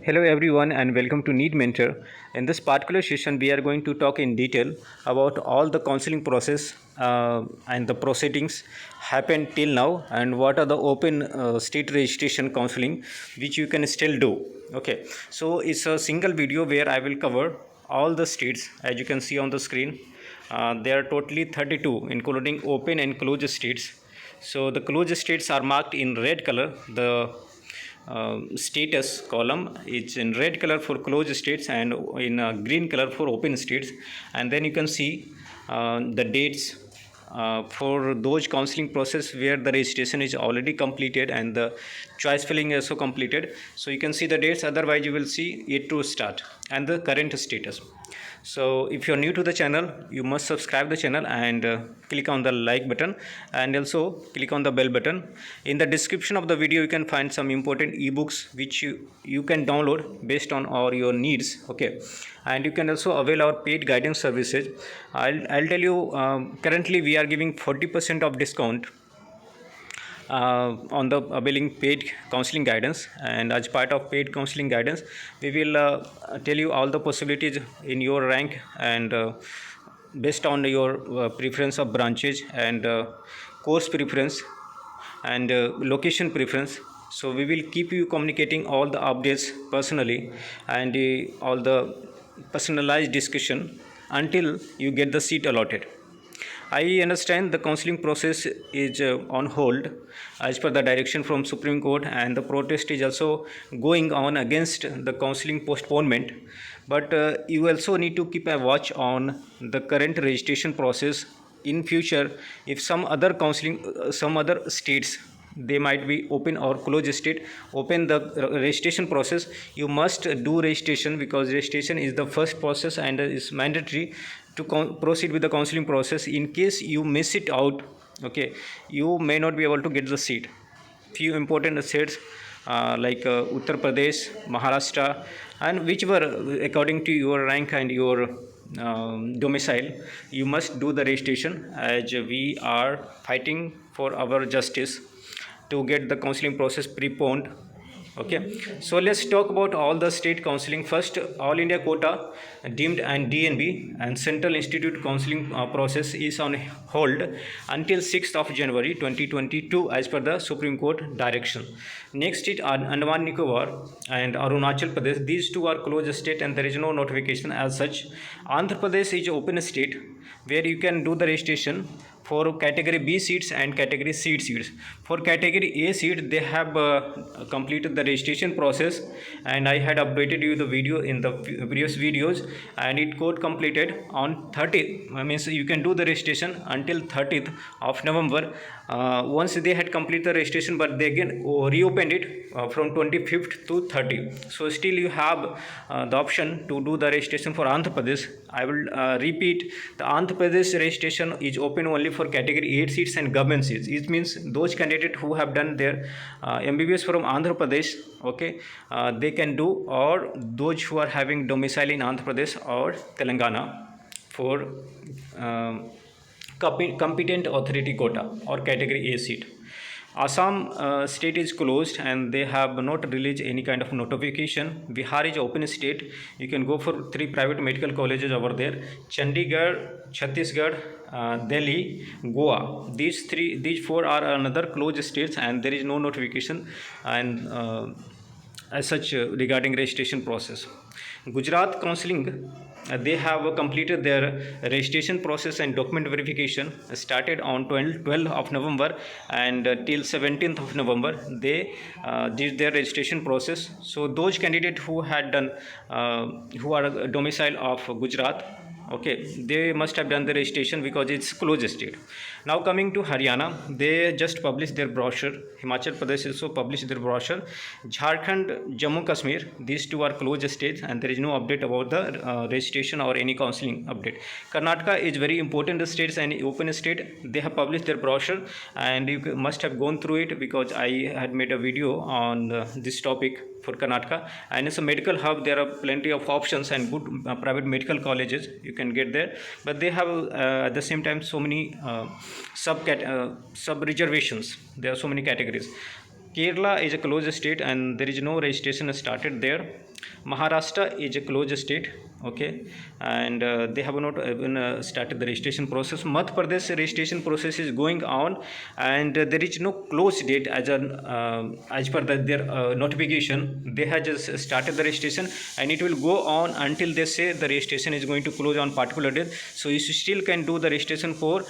Hello everyone and welcome to Need Mentor. In this particular session, we are going to talk in detail about all the counseling process and the proceedings happened till now and what are the open state registration counseling which you can still do. Okay, so it's a single video where I will cover all the states as you can see on the screen. There are totally 32 including open and closed states. So the closed states are marked in red color. The status column is in red color for closed states and in green color for open states, and then you can see the dates for those counseling process where the registration is already completed and the choice filling is also completed. So you can see the dates, otherwise you will see it to start and the current status. So if you're new to the channel, you must subscribe the channel and click on the like button and also click on the bell button. In the description of the video you can find some important ebooks which you can download based on all your needs. Okay, and you can also avail our paid guidance services. I'll tell you, currently we are giving 40% of discount on the availing paid counseling guidance, and as part of paid counseling guidance we will tell you all the possibilities in your rank and based on your preference of branches and course preference and location preference. So we will keep you communicating all the updates personally and all the personalized discussion until you get the seat allotted. I understand the counseling process is on hold as per the direction from Supreme Court, and the protest is also going on against the counseling postponement. But you also need to keep a watch on the current registration process. In future, if some other counseling, some other states, they might be open or closed state open the registration process, you must do registration because registration is the first process and is mandatory to proceed with the counseling process. In case you miss it out, okay, you may not be able to get the seat. Few important states like Uttar Pradesh, Maharashtra, and whichever according to your rank and your domicile, you must do the registration as we are fighting for our justice to get the counseling process preponed. Okay, so let's talk about all the state counseling. First, all India quota deemed and DNB and Central Institute counseling process is on hold until 6th of January 2022 as per the Supreme Court direction. Next is Andaman Nicobar and Arunachal Pradesh. These two are closed state and there is no notification as such. Andhra Pradesh is open state where you can do the registration for category B seats and category C seats. For category A seat, they have completed the registration process, and I had updated you the video in the previous videos, and it got completed on 30th. Means you can do the registration until 30th of November. Once they had completed the registration, but they again reopened it from 25th to 30th. So still you have the option to do the registration for Andhra Pradesh. I will repeat, the Andhra Pradesh registration is open only for category 8 seats and government seats. It means those candidates who have done their MBBS from Andhra Pradesh, okay, they can do, or those who are having domicile in Andhra Pradesh or Telangana for competent authority quota or category A seat. Assam state is closed and they have not released any kind of notification. Bihar is open state. You can go for 3 private medical colleges over there. Chandigarh, Chhattisgarh, Delhi, Goa. These 4 are another closed states and there is no notification and as such regarding registration process. Gujarat counseling, they have completed their registration process and document verification started on 12th of November and till 17th of November they did their registration process. So those candidates who had done who are domicile of Gujarat, okay, they must have done the registration because it's closed state. Now coming to Haryana, they just published their brochure. Himachal Pradesh also published their brochure. Jharkhand, Jammu Kashmir, these two are closed states and there is no update about the registration or any counseling update. Karnataka is very important state and open state. They have published their brochure and you must have gone through it because I had made a video on this topic for Karnataka, and it's a medical hub. There are plenty of options and good private medical colleges you can get there, but they have at the same time so many sub reservations. There are so many categories. Kerala is a closed state and there is no registration started there. Maharashtra is a closed state, okay, and they have not even started the registration process. Madhya Pradesh registration process is going on, and there is no close date as per their notification. They have just started the registration, and it will go on until they say the registration is going to close on particular date. So you still can do the registration for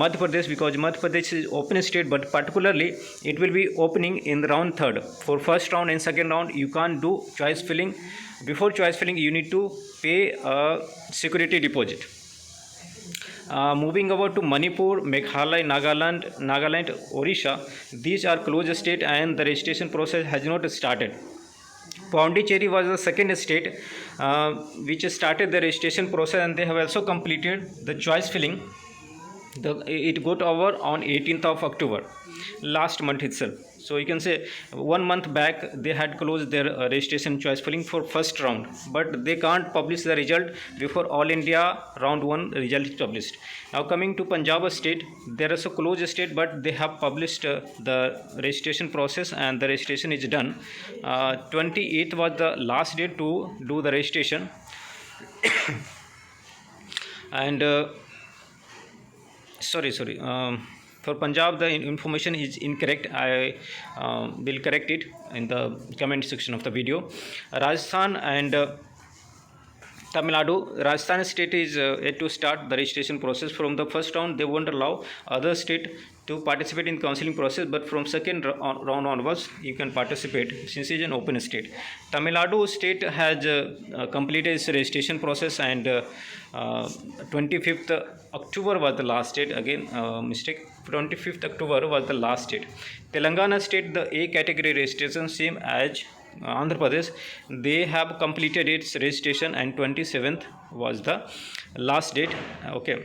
Madhya Pradesh, because Madhya Pradesh is open state, but particularly it will be opening in the round third. For first round and second round, you can't do choice filling. Before choice filling, you need to pay a security deposit. Moving over to Manipur, Meghalaya, Nagaland, Odisha, these are closed state and the registration process has not started. Pondicherry was the second state which started the registration process, and they have also completed the choice filling. It got over on 18th of October, last month itself. So you can say 1 month back they had closed their registration choice filling for first round, but they can't publish the result before All India round 1 result is published. Now coming to Punjab state, there is a closed state, but they have published the registration process and the registration is done. 28th was the last day to do the registration. And sorry, for Punjab the information is incorrect. I will correct it in the comment section of the video. Rajasthan and Tamil Nadu, Rajasthan state is yet to start the registration process. From the first round they won't allow other state to participate in counseling process, but from second round onwards you can participate since it is an open state. Tamil Nadu state has completed its registration process, and 25th October was the last date. Again mistake, 25th October was the last date. Telangana state, the A category registration same as Andhra Pradesh, they have completed its registration and 27th was the last date. Okay.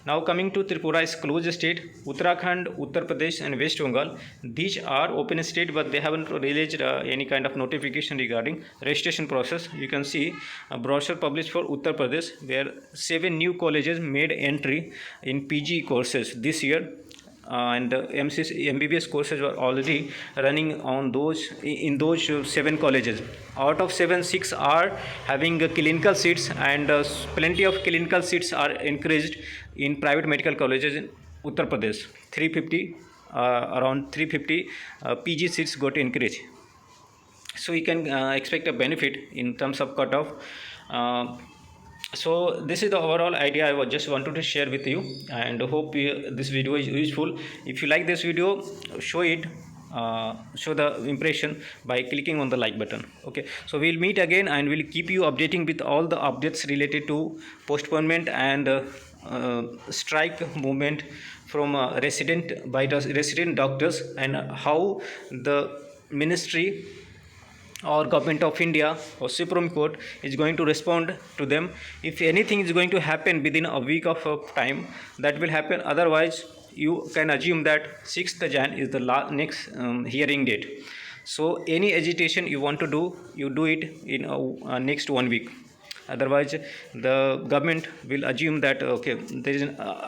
Now coming to Tripura is closed state. Uttarakhand, Uttar Pradesh and West Bengal, these are open state, but they haven't released any kind of notification regarding registration process. You can see a brochure published for Uttar Pradesh where 7 new colleges made entry in PG courses this year. And MBBS courses were already running on those 7 colleges. Out of 7, 6 are having clinical seats, and plenty of clinical seats are increased in private medical colleges in Uttar Pradesh. 350 around 350 PG seats got increased. So you can expect a benefit in terms of cutoff. So this is the overall idea I just wanted to share with you, and hope this video is useful. If you like this video, show the impression by clicking on the like button. Okay, so we'll meet again and we'll keep you updating with all the updates related to postponement and strike movement from resident doctors, and how the ministry or Government of India or Supreme Court is going to respond to them. If anything is going to happen within a week of time, that will happen. Otherwise, you can assume that 6th Jan is the next hearing date. So any agitation you want to do, you do it in next 1 week. Otherwise, the government will assume that okay, there is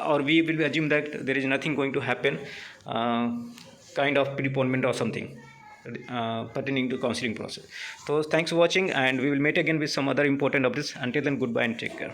or we will assume that there is nothing going to happen, kind of preponement or something pertaining to counseling process. So thanks for watching, and we will meet again with some other important updates. Until then, goodbye and take care.